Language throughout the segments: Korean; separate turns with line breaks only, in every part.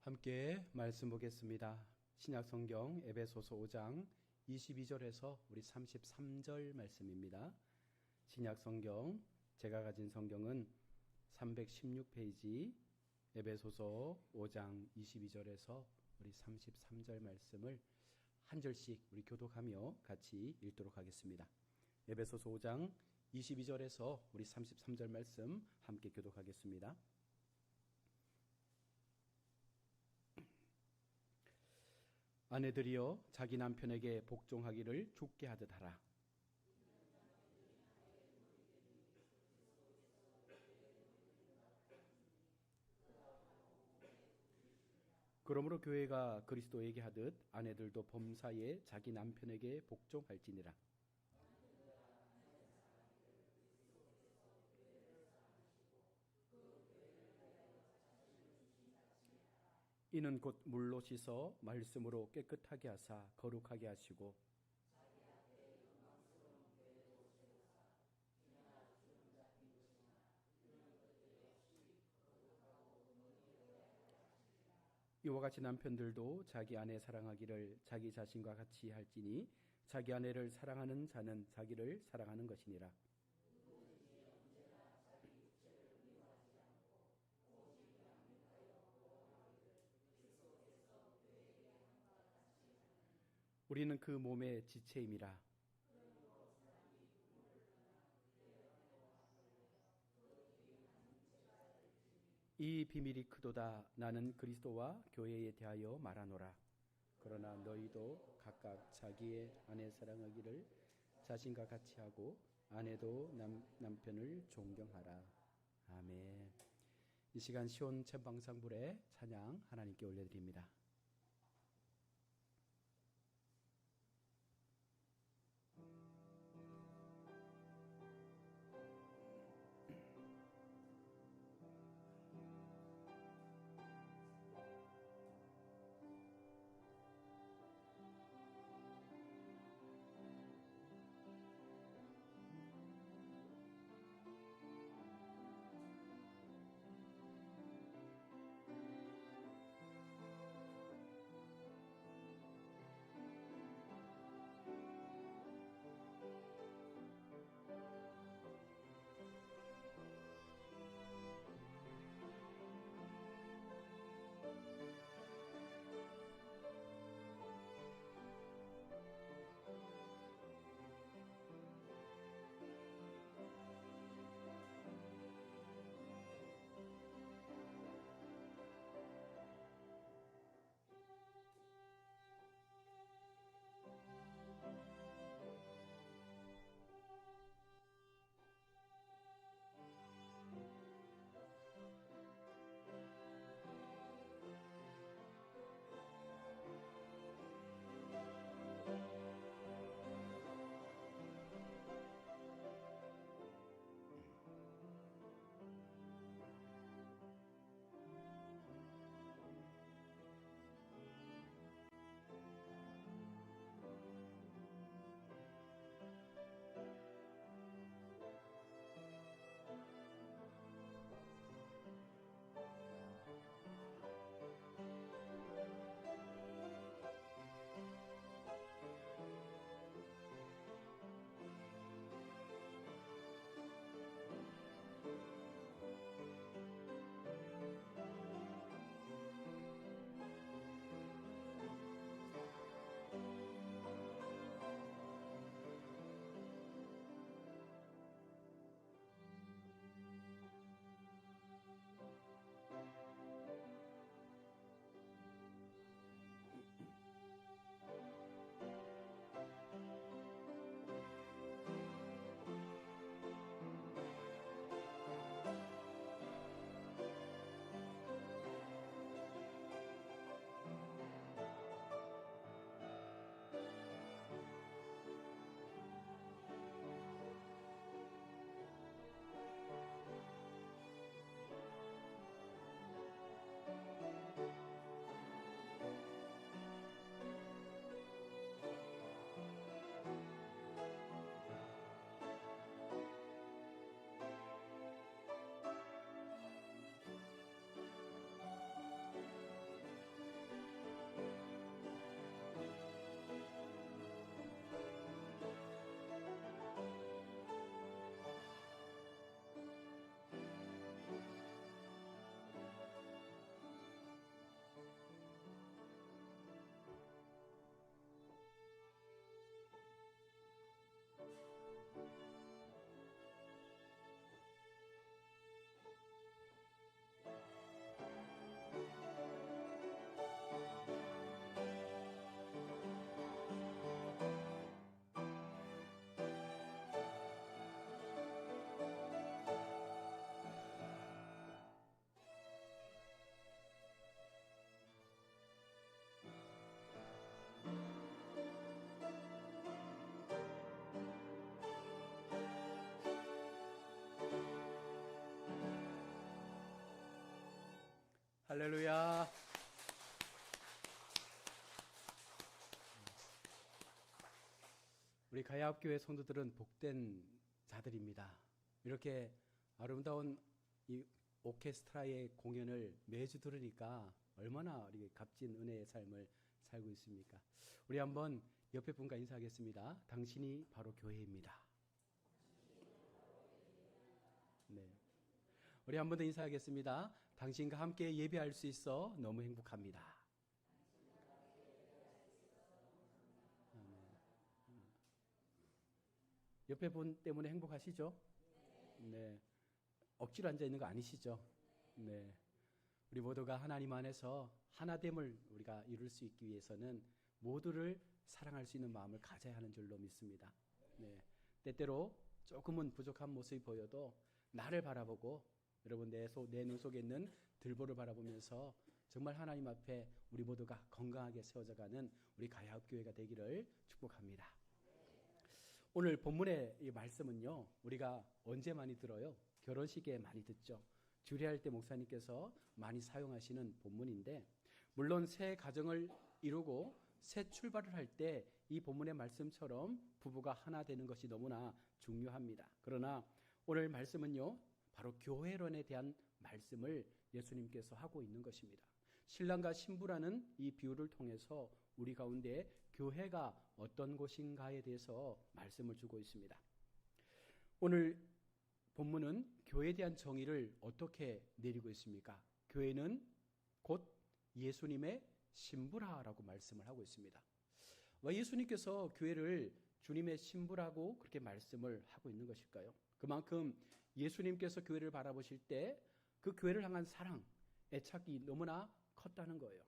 함께 말씀 보겠습니다. 신약성경 에베소서 5장 22절에서 우리 33절 말씀입니다. 신약성경 제가 가진 성경은 316페이지 에베소서 5장 22절에서 우리 33절 말씀을 한 절씩 우리 교독하며 같이 읽도록 하겠습니다. 에베소서 5장 22절에서 우리 33절 말씀 함께 교독하겠습니다. 아내들이여 자기 남편에게 복종하기를 죽게 하듯 하라. 그러므로 교회가 그리스도에게 하듯 아내들도 범사에 자기 남편에게 복종할지니라. 이는 곧 물로 씻어 말씀으로 깨끗하게 하사 거룩하게 하시고 이와 같이 남편들도 자기 아내 사랑하기를 자기 자신과 같이 할지니 자기 아내를 사랑하는 자는 자기를 사랑하는 것이니라. 우리는 그 몸의 지체임이라. 이 비밀이 크도다. 나는 그리스도와 교회에 대하여 말하노라. 그러나 너희도 각각 자기의 아내 사랑하기를 자신과 같이 하고 아내도 남편을 존경하라. 아멘. 이 시간 시온 채방상불의 찬양 하나님께 올려드립니다. 할렐루야. 우리 가야합교회 성도들은 복된 자들입니다. 이렇게 아름다운 이 오케스트라의 공연을 매주 들으니까 얼마나 우리 값진 은혜의 삶을 살고 있습니까? 우리 한번 옆에 분과 인사하겠습니다. 당신이 바로 교회입니다. 네. 우리 한 번 더 인사하겠습니다. 당신과 함께 예배할 수 있어 너무 행복합니다. 옆에 분 때문에 행복하시죠? 네. 억지로 앉아 있는 거 아니시죠? 네. 우리 모두가 하나님 안에서 하나됨을 우리가 이룰 수 있기 위해서는 모두를 사랑할 수 있는 마음을 가져야 하는 줄로 믿습니다. 네. 때때로 조금은 부족한 모습이 보여도 나를 바라보고 여러분 내 눈 속에 있는 들보를 바라보면서 정말 하나님 앞에 우리 모두가 건강하게 세워져가는 우리 가야합교회가 되기를 축복합니다. 오늘 본문의 이 말씀은요, 우리가 언제 많이 들어요? 결혼식에 많이 듣죠. 주례할 때 목사님께서 많이 사용하시는 본문인데, 물론 새 가정을 이루고 새 출발을 할 때 이 본문의 말씀처럼 부부가 하나 되는 것이 너무나 중요합니다. 그러나 오늘 말씀은요, 바로 교회론에 대한 말씀을 예수님께서 하고 있는 것입니다. 신랑과 신부라는 이 비유를 통해서 우리 가운데 교회가 어떤 곳인가에 대해서 말씀을 주고 있습니다. 오늘 본문은 교회에 대한 정의를 어떻게 내리고 있습니까? 교회는 곧 예수님의 신부라라고 말씀을 하고 있습니다. 왜 예수님께서 교회를 주님의 신부라고 그렇게 말씀을 하고 있는 것일까요? 그만큼 예수님께서 교회를 바라보실 때 그 교회를 향한 사랑, 애착이 너무나 컸다는 거예요.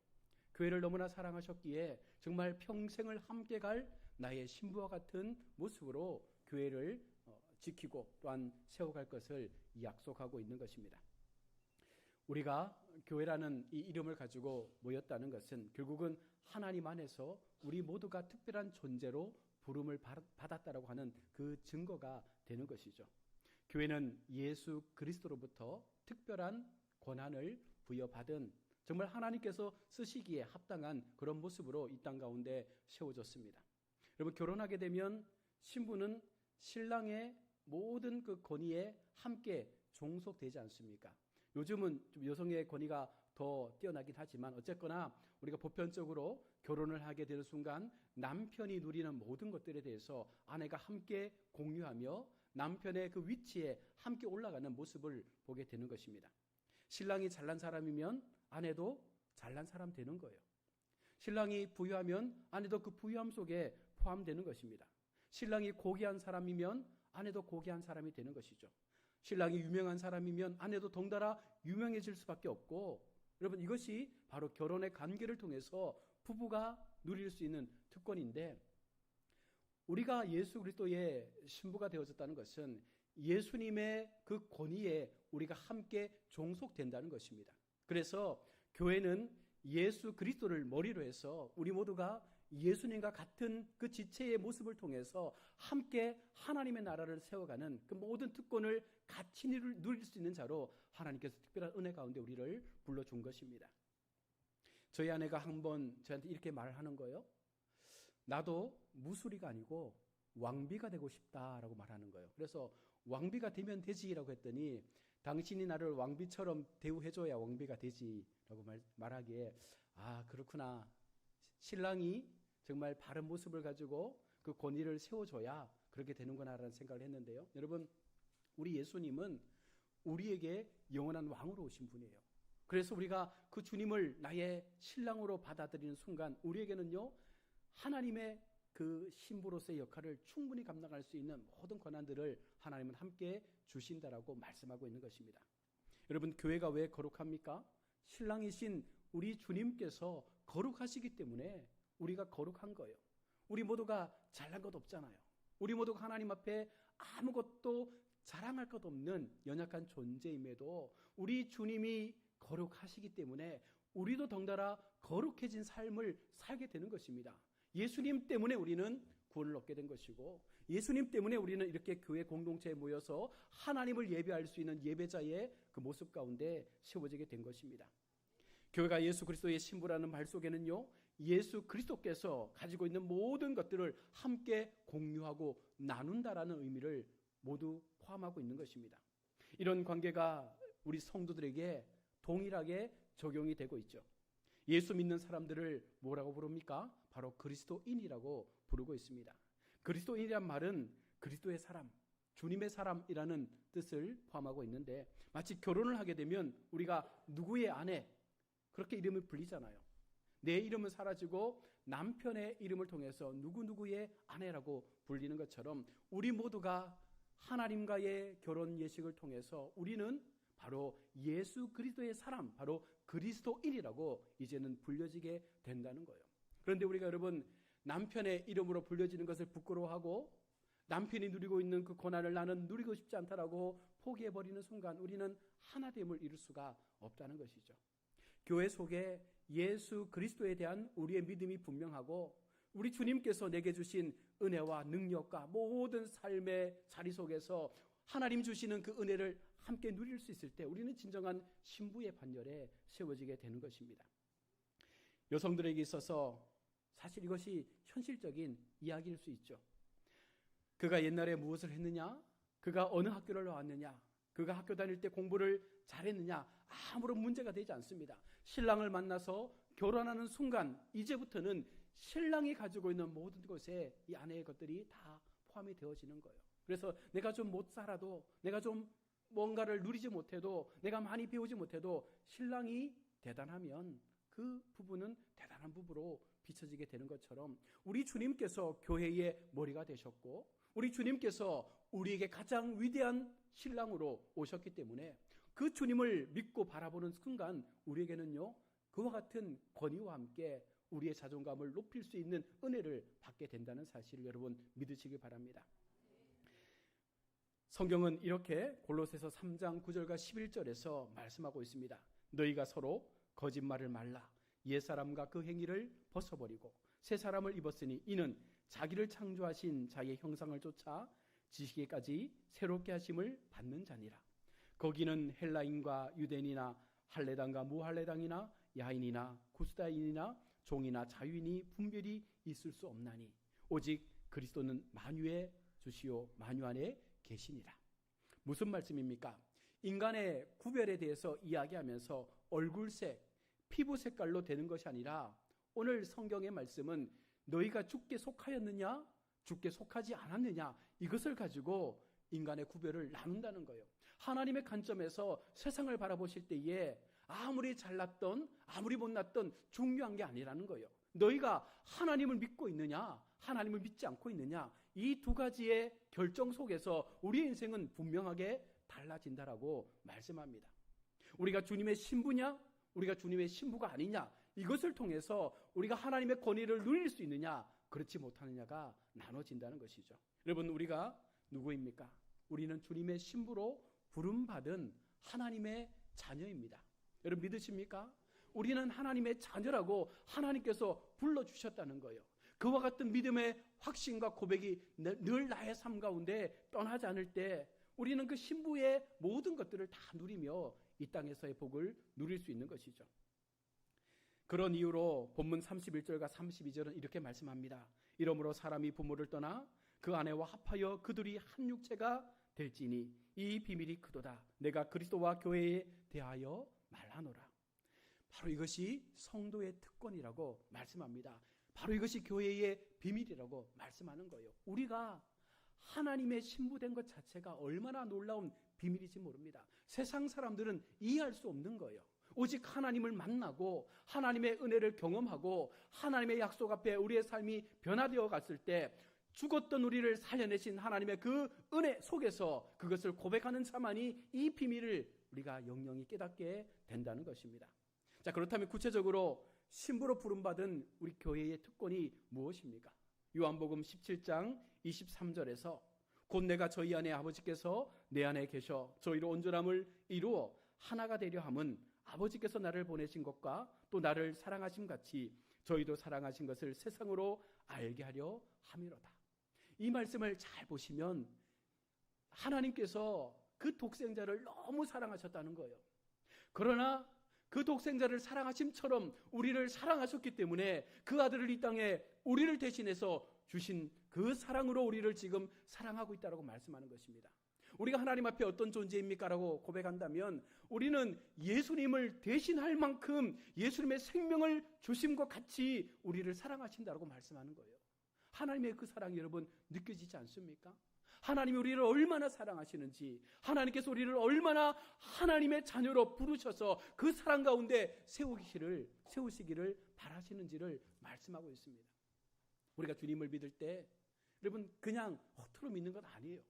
교회를 너무나 사랑하셨기에 정말 평생을 함께 갈 나의 신부와 같은 모습으로 교회를 지키고 또한 세워갈 것을 약속하고 있는 것입니다. 우리가 교회라는 이 이름을 가지고 모였다는 것은 결국은 하나님 안에서 우리 모두가 특별한 존재로 부름을 받았다라고 하는 그 증거가 되는 것이죠. 교회는 예수 그리스도로부터 특별한 권한을 부여받은 정말 하나님께서 쓰시기에 합당한 그런 모습으로 이 땅 가운데 세워졌습니다. 여러분, 결혼하게 되면 신부는 신랑의 모든 그 권위에 함께 종속되지 않습니까? 요즘은 좀 여성의 권위가 더 뛰어나긴 하지만 어쨌거나 우리가 보편적으로 결혼을 하게 되는 순간 남편이 누리는 모든 것들에 대해서 아내가 함께 공유하며 남편의 그 위치에 함께 올라가는 모습을 보게 되는 것입니다. 신랑이 잘난 사람이면 아내도 잘난 사람 되는 거예요. 신랑이 부유하면 아내도 그 부유함 속에 포함되는 것입니다. 신랑이 고귀한 사람이면 아내도 고귀한 사람이 되는 것이죠. 신랑이 유명한 사람이면 아내도 덩달아 유명해질 수밖에 없고, 여러분 이것이 바로 결혼의 관계를 통해서 부부가 누릴 수 있는 특권인데, 우리가 예수 그리스도의 신부가 되어졌다는 것은 예수님의 그 권위에 우리가 함께 종속된다는 것입니다. 그래서 교회는 예수 그리스도를 머리로 해서 우리 모두가 예수님과 같은 그 지체의 모습을 통해서 함께 하나님의 나라를 세워가는 그 모든 특권을 같이 누릴 수 있는 자로 하나님께서 특별한 은혜 가운데 우리를 불러준 것입니다. 저희 아내가 한번 저한테 이렇게 말을 하는 거예요. 나도 무수리가 아니고 왕비가 되고 싶다라고 말하는 거예요. 그래서 왕비가 되면 되지라고 했더니 당신이 나를 왕비처럼 대우해줘야 왕비가 되지라고 말하기에 그렇구나. 신랑이 정말 바른 모습을 가지고 그 권위를 세워줘야 그렇게 되는구나라는 생각을 했는데요. 여러분, 우리 예수님은 우리에게 영원한 왕으로 오신 분이에요. 그래서 우리가 그 주님을 나의 신랑으로 받아들이는 순간 우리에게는요, 하나님의 그 신부로서의 역할을 충분히 감당할 수 있는 모든 권한들을 하나님은 함께 주신다라고 말씀하고 있는 것입니다. 여러분, 교회가 왜 거룩합니까? 신랑이신 우리 주님께서 거룩하시기 때문에 우리가 거룩한 거예요. 우리 모두가 잘난 것 없잖아요. 우리 모두가 하나님 앞에 아무것도 자랑할 것 없는 연약한 존재임에도 우리 주님이 거룩하시기 때문에 우리도 덩달아 거룩해진 삶을 살게 되는 것입니다. 예수님 때문에 우리는 구원을 얻게 된 것이고, 예수님 때문에 우리는 이렇게 교회 공동체에 모여서 하나님을 예배할 수 있는 예배자의 그 모습 가운데 세워지게 된 것입니다. 교회가 예수 그리스도의 신부라는 말 속에는요, 예수 그리스도께서 가지고 있는 모든 것들을 함께 공유하고 나눈다라는 의미를 모두 포함하고 있는 것입니다. 이런 관계가 우리 성도들에게 동일하게 적용이 되고 있죠. 예수 믿는 사람들을 뭐라고 부릅니까? 바로 그리스도인이라고 부르고 있습니다. 그리스도인이란 말은 그리스도의 사람, 주님의 사람이라는 뜻을 포함하고 있는데, 마치 결혼을 하게 되면 우리가 누구의 아내, 그렇게 이름을 불리잖아요. 내 이름은 사라지고 남편의 이름을 통해서 누구누구의 아내라고 불리는 것처럼 우리 모두가 하나님과의 결혼 예식을 통해서 우리는 바로 예수 그리스도의 사람, 바로 그리스도인이라고 이제는 불려지게 된다는 거예요. 그런데 우리가 여러분, 남편의 이름으로 불려지는 것을 부끄러워하고 남편이 누리고 있는 그 고난을 나는 누리고 싶지 않다라고 포기해버리는 순간 우리는 하나됨을 이룰 수가 없다는 것이죠. 교회 속에 예수 그리스도에 대한 우리의 믿음이 분명하고 우리 주님께서 내게 주신 은혜와 능력과 모든 삶의 자리 속에서 하나님 주시는 그 은혜를 함께 누릴 수 있을 때 우리는 진정한 신부의 반열에 세워지게 되는 것입니다. 여성들에게 있어서 사실 이것이 현실적인 이야기일 수 있죠. 그가 옛날에 무엇을 했느냐? 그가 어느 학교를 나왔느냐? 그가 학교 다닐 때 공부를 잘했느냐? 아무런 문제가 되지 않습니다. 신랑을 만나서 결혼하는 순간 이제부터는 신랑이 가지고 있는 모든 것에 이 아내의 것들이 다 포함이 되어지는 거예요. 그래서 내가 좀 못 살아도, 내가 좀 뭔가를 누리지 못해도, 내가 많이 배우지 못해도 신랑이 대단하면 그 부부는 대단한 부부로 비춰지게 되는 것처럼 우리 주님께서 교회의 머리가 되셨고 우리 주님께서 우리에게 가장 위대한 신랑으로 오셨기 때문에 그 주님을 믿고 바라보는 순간 우리에게는요, 그와 같은 권위와 함께 우리의 자존감을 높일 수 있는 은혜를 받게 된다는 사실을 여러분 믿으시기 바랍니다. 성경은 이렇게 골로새서 3장 9절과 11절에서 말씀하고 있습니다. 너희가 서로 거짓말을 말라. 옛사람과 그 행위를 벗어버리고 새 사람을 입었으니 이는 자기를 창조하신 자의 형상을 쫓아 지식에까지 새롭게 하심을 받는 자니라. 거기는 헬라인과 유대인이나 할례당과 무할례당이나 야인이나 구스다인이나 종이나 자유인이 분별이 있을 수 없나니 오직 그리스도는 만유의 주시오 만유 안에 계시니라. 무슨 말씀입니까? 인간의 구별에 대해서 이야기하면서 얼굴색, 피부 색깔로 되는 것이 아니라 오늘 성경의 말씀은 너희가 주께 속하였느냐 주께 속하지 않았느냐 이것을 가지고 인간의 구별을 나눈다는 거예요. 하나님의 관점에서 세상을 바라보실 때에 아무리 잘났던 아무리 못났던 중요한 게 아니라는 거예요. 너희가 하나님을 믿고 있느냐 하나님을 믿지 않고 있느냐 이 두 가지의 결정 속에서 우리의 인생은 분명하게 달라진다라고 말씀합니다. 우리가 주님의 신부냐 우리가 주님의 신부가 아니냐 이것을 통해서 우리가 하나님의 권위를 누릴 수 있느냐 그렇지 못하느냐가 나눠진다는 것이죠. 여러분 우리가 누구입니까? 우리는 주님의 신부로 부름받은 하나님의 자녀입니다. 여러분 믿으십니까? 우리는 하나님의 자녀라고 하나님께서 불러주셨다는 거예요. 그와 같은 믿음의 확신과 고백이 늘 나의 삶 가운데 떠나지 않을 때 우리는 그 신부의 모든 것들을 다 누리며 이 땅에서의 복을 누릴 수 있는 것이죠. 그런 이유로 본문 31절과 32절은 이렇게 말씀합니다. 이러므로 사람이 부모를 떠나 그 아내와 합하여 그들이 한 육체가 될지니 이 비밀이 크도다. 내가 그리스도와 교회에 대하여 말하노라. 바로 이것이 성도의 특권이라고 말씀합니다. 바로 이것이 교회의 비밀이라고 말씀하는 거예요. 우리가 하나님의 신부된 것 자체가 얼마나 놀라운 비밀인지 모릅니다. 세상 사람들은 이해할 수 없는 거예요. 오직 하나님을 만나고 하나님의 은혜를 경험하고 하나님의 약속 앞에 우리의 삶이 변화되어 갔을 때 죽었던 우리를 살려내신 하나님의 그 은혜 속에서 그것을 고백하는 자만이 이 비밀을 우리가 영영이 깨닫게 된다는 것입니다. 자, 그렇다면 구체적으로 신부로 부름받은 우리 교회의 특권이 무엇입니까? 요한복음 17장 23절에서 곧 내가 저희 안에 아버지께서 내 안에 계셔 저희로 온전함을 이루어 하나가 되려 함은 아버지께서 나를 보내신 것과 또 나를 사랑하심 같이 저희도 사랑하신 것을 세상으로 알게 하려 함이로다. 이 말씀을 잘 보시면 하나님께서 그 독생자를 너무 사랑하셨다는 거예요. 그러나 그 독생자를 사랑하심처럼 우리를 사랑하셨기 때문에 그 아들을 이 땅에 우리를 대신해서 주신 그 사랑으로 우리를 지금 사랑하고 있다고 말씀하는 것입니다. 우리가 하나님 앞에 어떤 존재입니까? 라고 고백한다면 우리는 예수님을 대신할 만큼 예수님의 생명을 주심과 같이 우리를 사랑하신다고 말씀하는 거예요. 하나님의 그 사랑이 여러분 느껴지지 않습니까? 하나님이 우리를 얼마나 사랑하시는지, 하나님께서 우리를 얼마나 하나님의 자녀로 부르셔서 그 사랑 가운데 세우시기를 바라시는지를 말씀하고 있습니다. 우리가 주님을 믿을 때 여러분 그냥 허투루 믿는 건 아니에요.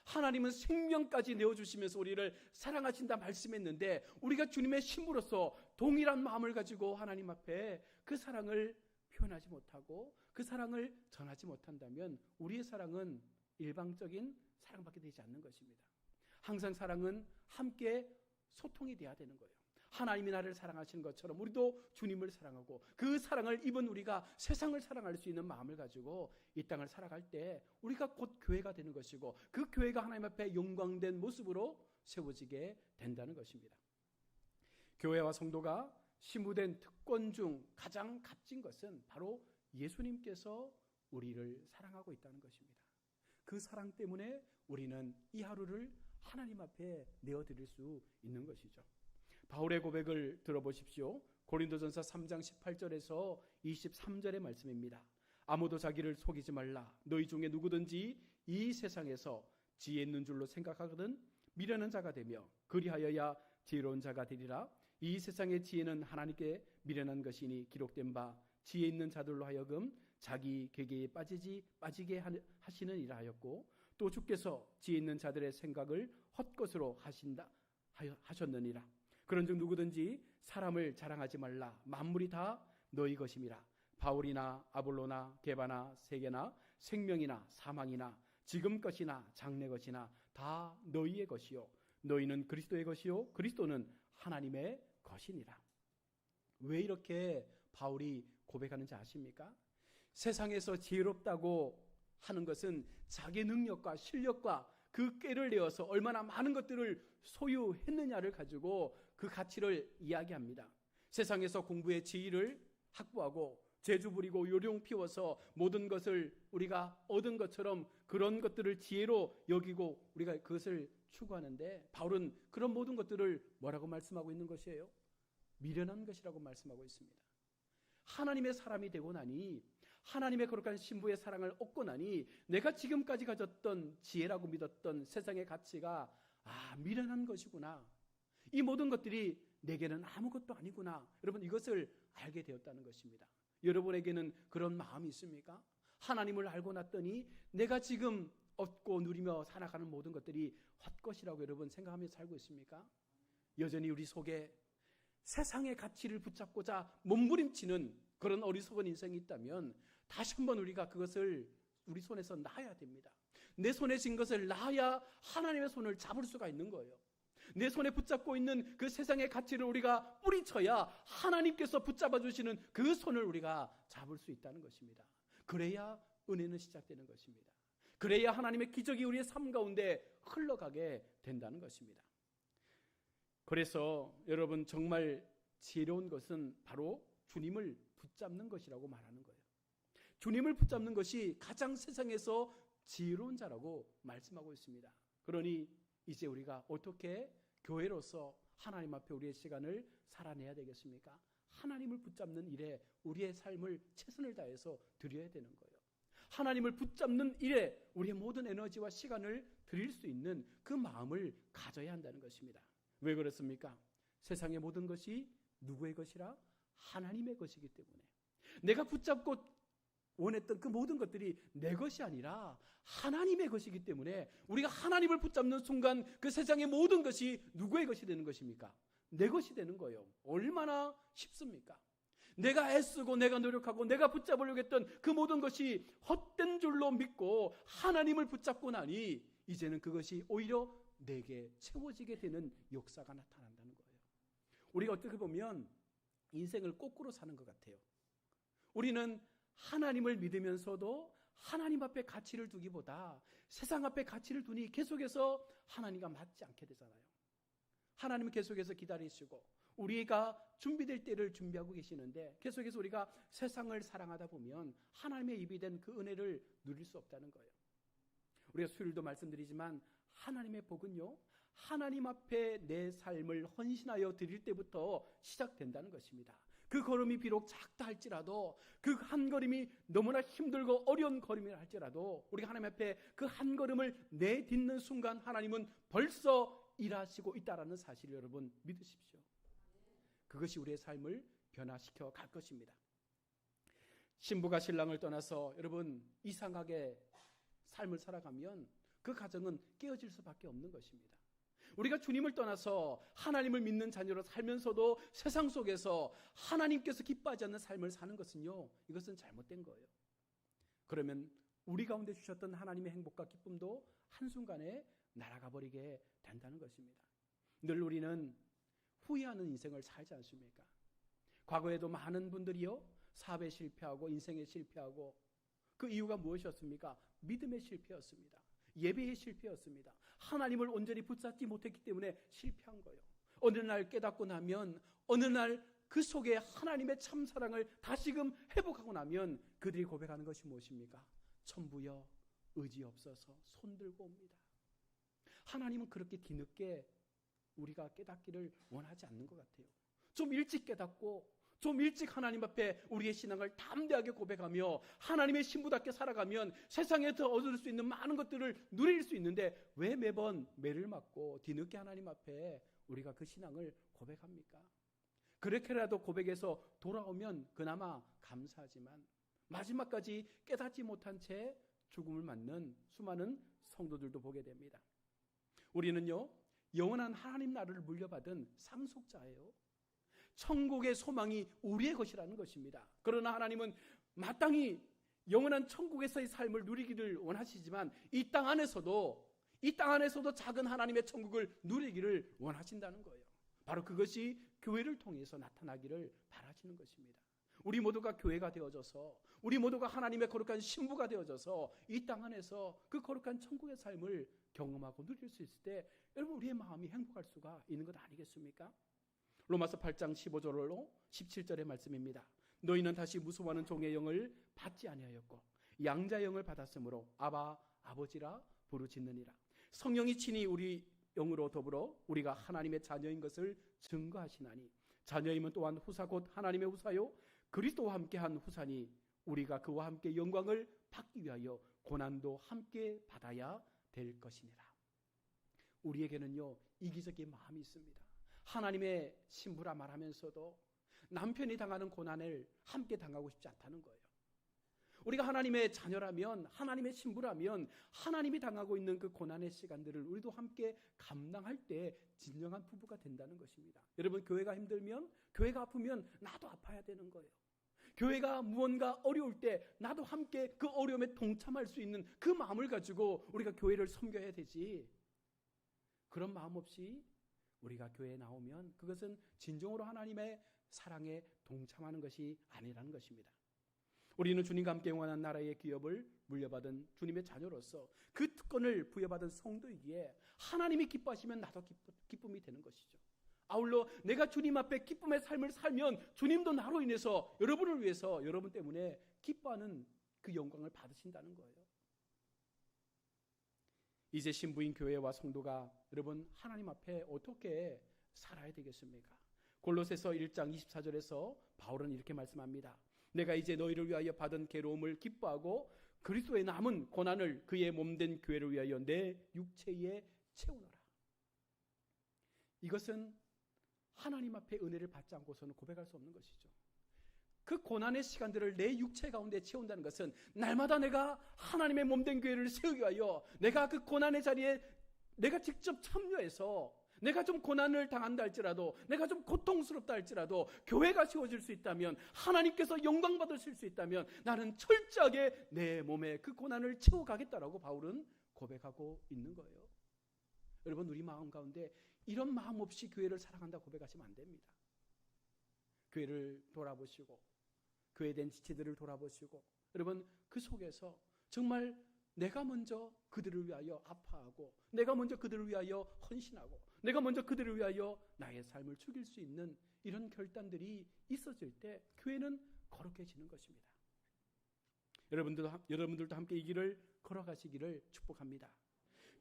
하나님은 생명까지 내어주시면서 우리를 사랑하신다 말씀했는데 우리가 주님의 신부로서 동일한 마음을 가지고 하나님 앞에 그 사랑을 표현하지 못하고 그 사랑을 전하지 못한다면 우리의 사랑은 일방적인 사랑밖에 되지 않는 것입니다. 항상 사랑은 함께 소통이 돼야 되는 거예요. 하나님이 나를 사랑하시는 것처럼 우리도 주님을 사랑하고 그 사랑을 입은 우리가 세상을 사랑할 수 있는 마음을 가지고 이 땅을 살아갈 때 우리가 곧 교회가 되는 것이고 그 교회가 하나님 앞에 영광된 모습으로 세워지게 된다는 것입니다. 교회와 성도가 심부된 특권 중 가장 값진 것은 바로 예수님께서 우리를 사랑하고 있다는 것입니다. 그 사랑 때문에 우리는 이 하루를 하나님 앞에 내어드릴 수 있는 것이죠. 바울의 고백을 들어보십시오. 고린도전서 3장 18절에서 23절의 말씀입니다. 아무도 자기를 속이지 말라. 너희 중에 누구든지 이 세상에서 지혜 있는 줄로 생각하거든 미련한 자가 되며 그리하여야 지혜로운 자가 되리라. 이 세상의 지혜는 하나님께 미련한 것이니 기록된 바 지혜 있는 자들로 하여금 자기 계계에 빠지게 하시느니라 하였고 또 주께서 지혜 있는 자들의 생각을 헛것으로 하셨느니라. 그런즉 누구든지 사람을 자랑하지 말라. 만물이 다 너희 것임이라. 바울이나 아볼로나 게바나 세계나 생명이나 사망이나 지금 것이나 장래 것이나 다 너희의 것이요 너희는 그리스도의 것이요 그리스도는 하나님의 것이니라. 왜 이렇게 바울이 고백하는지 아십니까? 세상에서 지혜롭다고 하는 것은 자기 능력과 실력과 그 꾀를 내어서 얼마나 많은 것들을 소유했느냐를 가지고 그 가치를 이야기합니다. 세상에서 공부의 지위를 확보하고 재주 부리고 요령 피워서 모든 것을 우리가 얻은 것처럼 그런 것들을 지혜로 여기고 우리가 그것을 추구하는데 바울은 그런 모든 것들을 뭐라고 말씀하고 있는 것이에요? 미련한 것이라고 말씀하고 있습니다. 하나님의 사람이 되고 나니 하나님의 거룩한 신부의 사랑을 얻고 나니 내가 지금까지 가졌던 지혜라고 믿었던 세상의 가치가 미련한 것이구나. 이 모든 것들이 내게는 아무것도 아니구나. 여러분 이것을 알게 되었다는 것입니다. 여러분에게는 그런 마음이 있습니까? 하나님을 알고 났더니 내가 지금 얻고 누리며 살아가는 모든 것들이 헛것이라고 여러분 생각하며 살고 있습니까? 여전히 우리 속에 세상의 가치를 붙잡고자 몸부림치는 그런 어리석은 인생이 있다면 다시 한번 우리가 그것을 우리 손에서 놔야 됩니다. 내 손에 쥔 것을 놔야 하나님의 손을 잡을 수가 있는 거예요. 내 손에 붙잡고 있는 그 세상의 가치를 우리가 뿌리쳐야 하나님께서 붙잡아 주시는 그 손을 우리가 잡을 수 있다는 것입니다. 그래야 은혜는 시작되는 것입니다. 그래야 하나님의 기적이 우리의 삶 가운데 흘러가게 된다는 것입니다. 그래서 여러분 정말 지혜로운 것은 바로 주님을 붙잡는 것이라고 말하는 거예요. 주님을 붙잡는 것이 가장 세상에서 지혜로운 자라고 말씀하고 있습니다. 그러니 이제 우리가 어떻게 교회로서 하나님 앞에 우리의 시간을 살아내야 되겠습니까? 하나님을 붙잡는 일에 우리의 삶을 최선을 다해서 드려야 되는 거예요. 하나님을 붙잡는 일에 우리의 모든 에너지와 시간을 드릴 수 있는 그 마음을 가져야 한다는 것입니다. 왜 그렇습니까? 세상의 모든 것이 누구의 것이라? 하나님의 것이기 때문에 내가 붙잡고 원했던 그 모든 것들이 내 것이 아니라 하나님의 것이기 때문에 우리가 하나님을 붙잡는 순간 그 세상의 모든 것이 누구의 것이 되는 것입니까? 내 것이 되는 거예요. 얼마나 쉽습니까? 내가 애쓰고 내가 노력하고 내가 붙잡으려고 했던 그 모든 것이 헛된 줄로 믿고 하나님을 붙잡고 나니 이제는 그것이 오히려 내게 채워지게 되는 역사가 나타난다는 거예요. 우리가 어떻게 보면 인생을 거꾸로 사는 것 같아요. 우리는 하나님을 믿으면서도 하나님 앞에 가치를 두기보다 세상 앞에 가치를 두니 계속해서 하나님과 맞지 않게 되잖아요. 하나님은 계속해서 기다리시고 우리가 준비될 때를 준비하고 계시는데 계속해서 우리가 세상을 사랑하다 보면 하나님의 입이 된 그 은혜를 누릴 수 없다는 거예요. 우리가 수요일도 말씀드리지만 하나님의 복은요, 하나님 앞에 내 삶을 헌신하여 드릴 때부터 시작된다는 것입니다. 그 걸음이 비록 작다 할지라도, 그 한 걸음이 너무나 힘들고 어려운 걸음이라 할지라도 우리가 하나님 앞에 그 한 걸음을 내딛는 순간 하나님은 벌써 일하시고 있다는 사실을 여러분 믿으십시오. 그것이 우리의 삶을 변화시켜 갈 것입니다. 신부가 신랑을 떠나서 여러분 이상하게 삶을 살아가면 그 가정은 깨어질 수밖에 없는 것입니다. 우리가 주님을 떠나서 하나님을 믿는 자녀로 살면서도 세상 속에서 하나님께서 기뻐하지 않는 삶을 사는 것은요, 이것은 잘못된 거예요. 그러면 우리 가운데 주셨던 하나님의 행복과 기쁨도 한순간에 날아가 버리게 된다는 것입니다. 늘 우리는 후회하는 인생을 살지 않습니까? 과거에도 많은 분들이요, 사업에 실패하고 인생에 실패하고, 그 이유가 무엇이었습니까? 믿음의 실패였습니다. 예배의 실패였습니다. 하나님을 온전히 붙잡지 못했기 때문에 실패한 거예요. 어느 날 깨닫고 나면, 어느 날 그 속에 하나님의 참사랑을 다시금 회복하고 나면 그들이 고백하는 것이 무엇입니까? 천부여 의지 없어서 손들고 옵니다. 하나님은 그렇게 뒤늦게 우리가 깨닫기를 원하지 않는 것 같아요. 좀 일찍 깨닫고 좀 일찍 하나님 앞에 우리의 신앙을 담대하게 고백하며 하나님의 신부답게 살아가면 세상에 더 얻을 수 있는 많은 것들을 누릴 수 있는데, 왜 매번 매를 맞고 뒤늦게 하나님 앞에 우리가 그 신앙을 고백합니까? 그렇게라도 고백해서 돌아오면 그나마 감사하지만 마지막까지 깨닫지 못한 채 죽음을 맞는 수많은 성도들도 보게 됩니다. 우리는요, 영원한 하나님 나라를 물려받은 상속자예요. 천국의 소망이 우리의 것이라는 것입니다. 그러나 하나님은 마땅히 영원한 천국에서의 삶을 누리기를 원하시지만 이 땅 안에서도 작은 하나님의 천국을 누리기를 원하신다는 거예요. 바로 그것이 교회를 통해서 나타나기를 바라시는 것입니다. 우리 모두가 교회가 되어져서, 우리 모두가 하나님의 거룩한 신부가 되어져서 이 땅 안에서 그 거룩한 천국의 삶을 경험하고 누릴 수 있을 때 여러분, 우리의 마음이 행복할 수가 있는 것 아니겠습니까? 로마서 8장 15절로 17절의 말씀입니다. 너희는 다시 무서워하는 종의 영을 받지 아니하였고 양자의 영을 받았으므로 아바 아버지라 부르짖느니라. 성령이 친히 우리 영으로 더불어 우리가 하나님의 자녀인 것을 증거하시나니, 자녀임은 또한 후사 곧 하나님의 후사요 그리스도와 함께한 후사니 우리가 그와 함께 영광을 받기 위하여 고난도 함께 받아야 될 것이니라. 우리에게는요, 이기적인 마음이 있습니다. 하나님의 신부라 말하면서도 남편이 당하는 고난을 함께 당하고 싶지 않다는 거예요. 우리가 하나님의 자녀라면, 하나님의 신부라면 하나님이 당하고 있는 그 고난의 시간들을 우리도 함께 감당할 때 진정한 부부가 된다는 것입니다. 여러분, 교회가 힘들면, 교회가 아프면 나도 아파야 되는 거예요. 교회가 무언가 어려울 때 나도 함께 그 어려움에 동참할 수 있는 그 마음을 가지고 우리가 교회를 섬겨야 되지, 그런 마음 없이 우리가 교회에 나오면 그것은 진정으로 하나님의 사랑에 동참하는 것이 아니라는 것입니다. 우리는 주님과 함께 영원한 나라의 기업을 물려받은 주님의 자녀로서 그 특권을 부여받은 성도이기에 하나님이 기뻐하시면 나도 기쁨이 되는 것이죠. 아울러 내가 주님 앞에 기쁨의 삶을 살면 주님도 나로 인해서, 여러분을 위해서, 여러분 때문에 기뻐하는 그 영광을 받으신다는 거예요. 이제 신부인 교회와 성도가 여러분 하나님 앞에 어떻게 살아야 되겠습니까? 골로새서 1장 24절에서 바울은 이렇게 말씀합니다. 내가 이제 너희를 위하여 받은 괴로움을 기뻐하고 그리스도의 남은 고난을 그의 몸된 교회를 위하여 내 육체에 채우노라. 이것은 하나님 앞에 은혜를 받지 않고서는 고백할 수 없는 것이죠. 그 고난의 시간들을 내 육체 가운데 채운다는 것은 날마다 내가 하나님의 몸된 교회를 세우기 위하여 내가 그 고난의 자리에 내가 직접 참여해서, 내가 좀 고난을 당한다 할지라도, 내가 좀 고통스럽다 할지라도 교회가 세워질 수 있다면, 하나님께서 영광 받으실 수 있다면 나는 철저하게 내 몸에 그 고난을 채워가겠다라고 바울은 고백하고 있는 거예요. 여러분, 우리 마음 가운데 이런 마음 없이 교회를 사랑한다 고백하시면 안 됩니다. 교회를 돌아보시고, 교회에 대한 지체들을 돌아보시고, 여러분 그 속에서 정말 내가 먼저 그들을 위하여 아파하고, 내가 먼저 그들을 위하여 헌신하고, 내가 먼저 그들을 위하여 나의 삶을 죽일 수 있는 이런 결단들이 있어질 때 교회는 거룩해지는 것입니다. 여러분들도 함께 이 길을 걸어가시기를 축복합니다.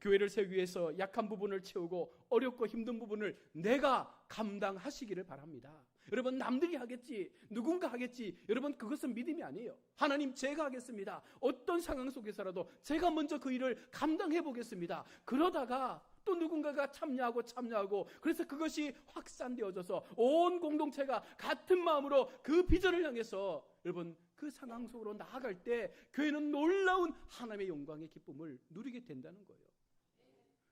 교회를 세우기 위해서 약한 부분을 채우고 어렵고 힘든 부분을 내가 감당하시기를 바랍니다. 여러분, 남들이 하겠지, 누군가 하겠지, 여러분, 그것은 믿음이 아니에요. 하나님, 제가 하겠습니다. 어떤 상황 속에서라도 제가 먼저 그 일을 감당해 보겠습니다. 그러다가 또 누군가가 참여하고 그래서 그것이 확산되어져서 온 공동체가 같은 마음으로 그 비전을 향해서 여러분 그 상황 속으로 나아갈 때 교회는 놀라운 하나님의 영광의 기쁨을 누리게 된다는 거예요.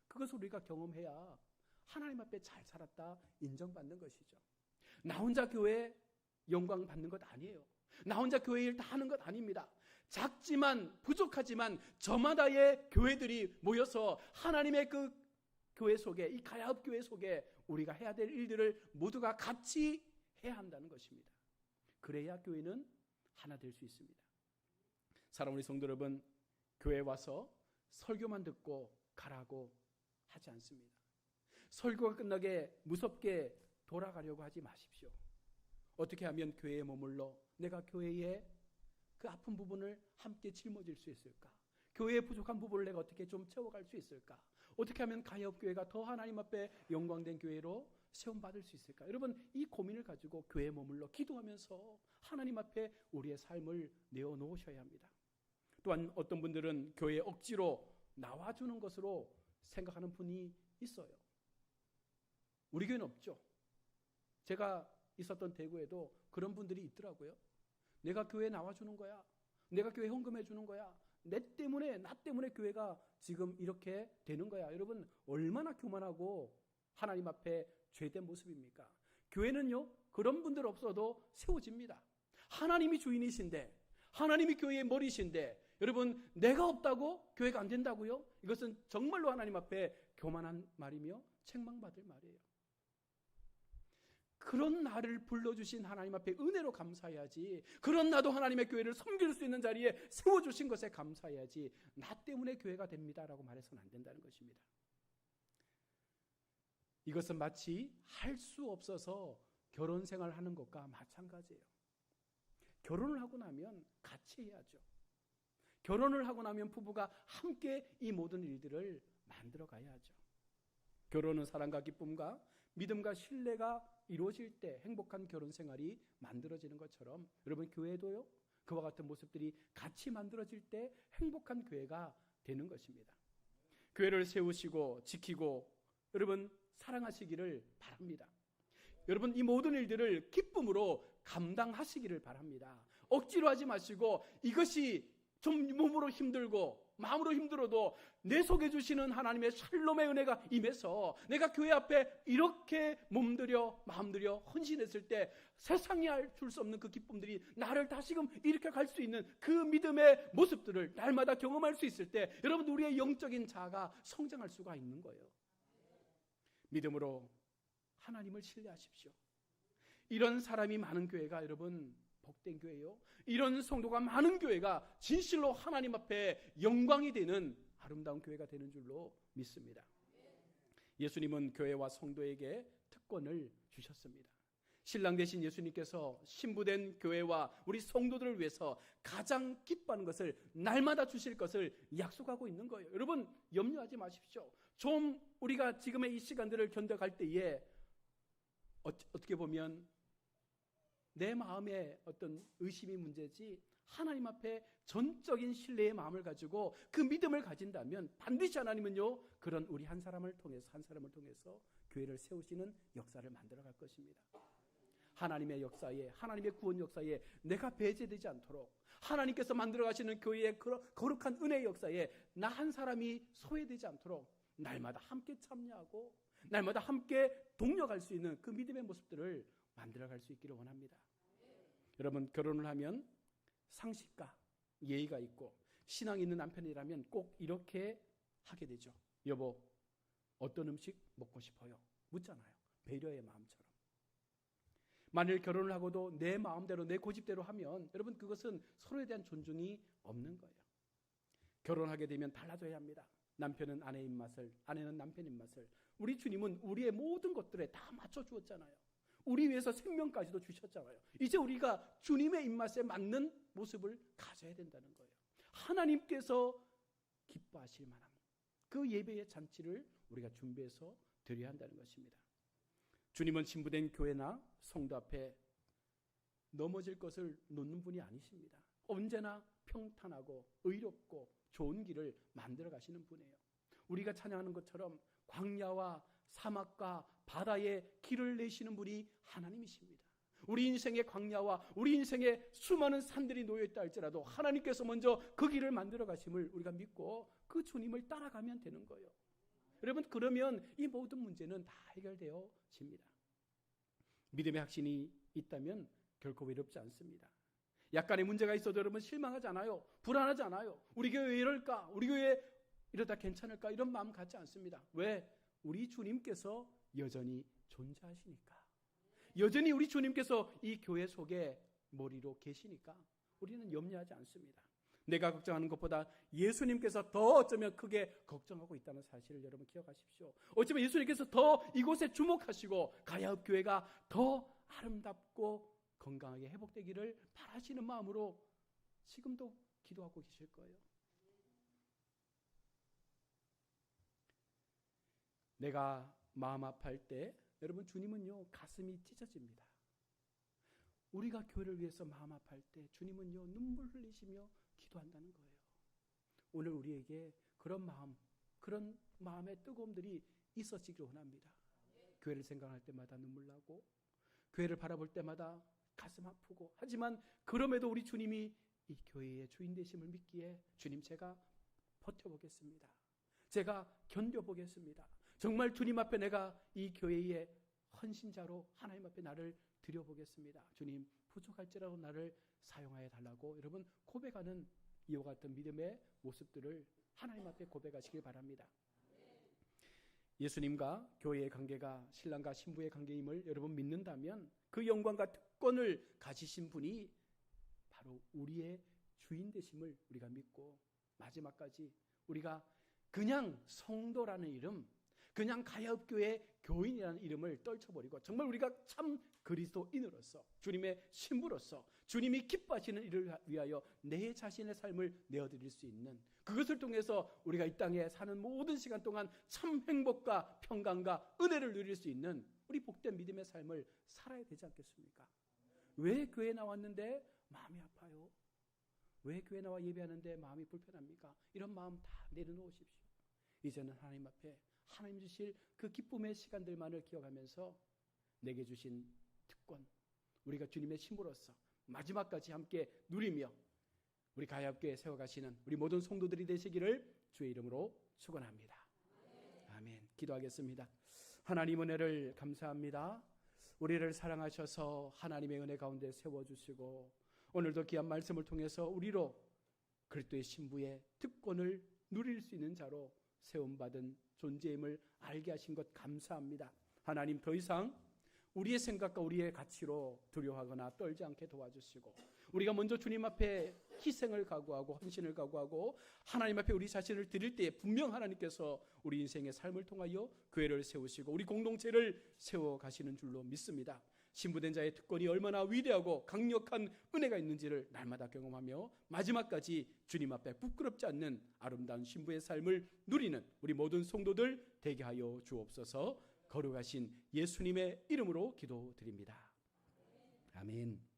그것을 우리가 경험해야 하나님 앞에 잘 살았다 인정받는 것이죠. 나 혼자 교회 영광 받는 것 아니에요. 나 혼자 교회 일 다 하는 것 아닙니다. 작지만 부족하지만 저마다의 교회들이 모여서 하나님의 그 교회 속에, 이 가야읍 교회 속에 우리가 해야 될 일들을 모두가 같이 해야 한다는 것입니다. 그래야 교회는 하나 될 수 있습니다. 사랑하는 성도 여러분, 교회에 와서 설교만 듣고 가라고 하지 않습니다. 설교가 끝나게 무섭게 돌아가려고 하지 마십시오. 어떻게 하면 교회에 머물러 내가 교회의 그 아픈 부분을 함께 짊어질 수 있을까? 교회의 부족한 부분을 내가 어떻게 좀 채워갈 수 있을까? 어떻게 하면 가야읍교회가 더 하나님 앞에 영광된 교회로 세움받을 수 있을까? 여러분, 이 고민을 가지고 교회에 머물러 기도하면서 하나님 앞에 우리의 삶을 내어놓으셔야 합니다. 또한 어떤 분들은 교회에 억지로 나와주는 것으로 생각하는 분이 있어요. 우리 교회는 없죠. 제가 있었던 대구에도 그런 분들이 있더라고요. 내가 교회에 나와주는 거야. 내가 교회 헌금해 주는 거야. 나 때문에 교회가 지금 이렇게 되는 거야. 여러분, 얼마나 교만하고 하나님 앞에 죄된 모습입니까? 교회는요, 그런 분들 없어도 세워집니다. 하나님이 주인이신데, 하나님이 교회의 머리신데, 여러분, 내가 없다고 교회가 안 된다고요? 이것은 정말로 하나님 앞에 교만한 말이며 책망받을 말이에요. 그런 나를 불러주신 하나님 앞에 은혜로 감사해야지. 그런 나도 하나님의 교회를 섬길 수 있는 자리에 세워주신 것에 감사해야지. 나 때문에 교회가 됩니다라고 말해서는 안 된다는 것입니다. 이것은 마치 할 수 없어서 결혼 생활하는 것과 마찬가지예요. 결혼을 하고 나면 같이 해야죠. 결혼을 하고 나면 부부가 함께 이 모든 일들을 만들어 가야 하죠. 결혼은 사랑과 기쁨과 믿음과 신뢰가 이루어질 때 행복한 결혼 생활이 만들어지는 것처럼 여러분, 교회도요, 그와 같은 모습들이 같이 만들어질 때 행복한 교회가 되는 것입니다. 교회를 세우시고 지키고 여러분 사랑하시기를 바랍니다. 여러분, 이 모든 일들을 기쁨으로 감당하시기를 바랍니다. 억지로 하지 마시고, 이것이 좀 몸으로 힘들고 마음으로 힘들어도 내 속에 주시는 하나님의 샬롬의 은혜가 임해서 내가 교회 앞에 이렇게 몸들여 마음들여 헌신했을 때 세상이 줄 수 없는 그 기쁨들이 나를 다시금 일으켜 갈 수 있는 그 믿음의 모습들을 날마다 경험할 수 있을 때 여러분, 우리의 영적인 자아가 성장할 수가 있는 거예요. 믿음으로 하나님을 신뢰하십시오. 이런 사람이 많은 교회가 여러분 복된 교회요, 이런 성도가 많은 교회가 진실로 하나님 앞에 영광이 되는 아름다운 교회가 되는 줄로 믿습니다. 예수님은 교회와 성도에게 특권을 주셨습니다. 신랑 되신 예수님께서 신부된 교회와 우리 성도들을 위해서 가장 기뻐하는 것을 날마다 주실 것을 약속하고 있는 거예요. 여러분, 염려하지 마십시오. 좀 우리가 지금의 이 시간들을 견뎌갈 때에 어떻게 보면 내 마음에 어떤 의심이 문제지, 하나님 앞에 전적인 신뢰의 마음을 가지고 그 믿음을 가진다면 반드시 하나님은요, 그런 우리 한 사람을 통해서 교회를 세우시는 역사를 만들어갈 것입니다. 하나님의 역사에, 하나님의 구원 역사에 내가 배제되지 않도록, 하나님께서 만들어가시는 교회의 거룩한 은혜의 역사에 나 한 사람이 소외되지 않도록 날마다 함께 참여하고 날마다 함께 동력할 수 있는 그 믿음의 모습들을 만들어갈 수 있기를 원합니다. 여러분, 결혼을 하면 상식과 예의가 있고 신앙 있는 남편이라면 꼭 이렇게 하게 되죠. 여보, 어떤 음식 먹고 싶어요? 묻잖아요. 배려의 마음처럼. 만일 결혼을 하고도 내 마음대로 내 고집대로 하면 여러분, 그것은 서로에 대한 존중이 없는 거예요. 결혼하게 되면 달라져야 합니다. 남편은 아내의 입맛을, 아내는 남편의 입맛을, 우리 주님은 우리의 모든 것들에 다 맞춰주었잖아요. 우리 위해서 생명까지도 주셨잖아요. 이제 우리가 주님의 입맛에 맞는 모습을 가져야 된다는 거예요. 하나님께서 기뻐하실 만한 그 예배의 잔치를 우리가 준비해서 드려야 한다는 것입니다. 주님은 신부된 교회나 성도 앞에 넘어질 것을 놓는 분이 아니십니다. 언제나 평탄하고 의롭고 좋은 길을 만들어 가시는 분이에요. 우리가 찬양하는 것처럼 광야와 사막과 바다에 길을 내시는 분이 하나님이십니다. 우리 인생의 광야와 우리 인생의 수많은 산들이 놓여있다 할지라도 하나님께서 먼저 그 길을 만들어 가심을 우리가 믿고 그 주님을 따라가면 되는 거예요. 여러분, 그러면 이 모든 문제는 다 해결되어집니다. 믿음의 확신이 있다면 결코 외롭지 않습니다. 약간의 문제가 있어도 여러분 실망하지 않아요. 불안하지 않아요. 우리 교회 왜 이럴까? 우리 교회 이러다 괜찮을까? 이런 마음 갖지 않습니다. 왜? 우리 주님께서 여전히 존재하시니까. 여전히 우리 주님께서 이 교회 속에 머리로 계시니까 우리는 염려하지 않습니다. 내가 걱정하는 것보다 예수님께서 더 어쩌면 크게 걱정하고 있다는 사실을 여러분 기억하십시오. 어쩌면 예수님께서 더 이곳에 주목하시고 가야읍 교회가 더 아름답고 건강하게 회복되기를 바라시는 마음으로 지금도 기도하고 계실 거예요. 내가 마음 아파할 때 여러분 주님은요 가슴이 찢어집니다. 우리가 교회를 위해서 마음 아파할 때 주님은요 눈물 흘리시며 기도한다는 거예요. 오늘 우리에게 그런 마음의 뜨거움들이 있어지기를 원합니다. 교회를 생각할 때마다 눈물 나고 교회를 바라볼 때마다 가슴 아프고, 하지만 그럼에도 우리 주님이 이 교회의 주인 되심을 믿기에 주님 제가 버텨보겠습니다. 제가 견뎌보겠습니다. 정말 주님 앞에 내가 이 교회의 헌신자로 하나님 앞에 나를 드려보겠습니다. 주님 부족할지라도 나를 사용하여 달라고 여러분 고백하는 이와 같은 믿음의 모습들을 하나님 앞에 고백하시길 바랍니다. 예수님과 교회의 관계가 신랑과 신부의 관계임을 여러분 믿는다면 그 영광과 특권을 가지신 분이 바로 우리의 주인 되심을 우리가 믿고 마지막까지 우리가 그냥 성도라는 이름, 그냥 가야읍교회 교인이라는 이름을 떨쳐버리고 정말 우리가 참 그리스도인으로서 주님의 신부로서 주님이 기뻐하시는 일을 위하여 내 자신의 삶을 내어드릴 수 있는, 그것을 통해서 우리가 이 땅에 사는 모든 시간 동안 참 행복과 평강과 은혜를 누릴 수 있는 우리 복된 믿음의 삶을 살아야 되지 않겠습니까? 왜 교회 나왔는데 마음이 아파요? 왜 교회 나와 예배하는데 마음이 불편합니까? 이런 마음 다 내려놓으십시오. 이제는 하나님 앞에 하나님 주실 그 기쁨의 시간들만을 기억하면서 내게 주신 특권, 우리가 주님의 신부로서 마지막까지 함께 누리며 우리 가야읍교회 세워가시는 우리 모든 성도들이 되시기를 주의 이름으로 축원합니다. 아멘. 기도하겠습니다. 하나님 은혜를 감사합니다. 우리를 사랑하셔서 하나님의 은혜 가운데 세워주시고 오늘도 귀한 말씀을 통해서 우리로 그리스도의 신부의 특권을 누릴 수 있는 자로 세움받은 존재임을 알게 하신 것 감사합니다. 하나님 더 이상 우리의 생각과 우리의 가치로 두려워하거나 떨지 않게 도와주시고 우리가 먼저 주님 앞에 희생을 각오하고 헌신을 각오하고 하나님 앞에 우리 자신을 드릴 때에 분명 하나님께서 우리 인생의 삶을 통하여 교회를 세우시고 우리 공동체를 세워가시는 줄로 믿습니다. 신부된 자의 특권이 얼마나 위대하고 강력한 은혜가 있는지를 날마다 경험하며 마지막까지 주님 앞에 부끄럽지 않는 아름다운 신부의 삶을 누리는 우리 모든 성도들 되게 하여 주옵소서. 거룩하신 예수님의 이름으로 기도드립니다. 아멘.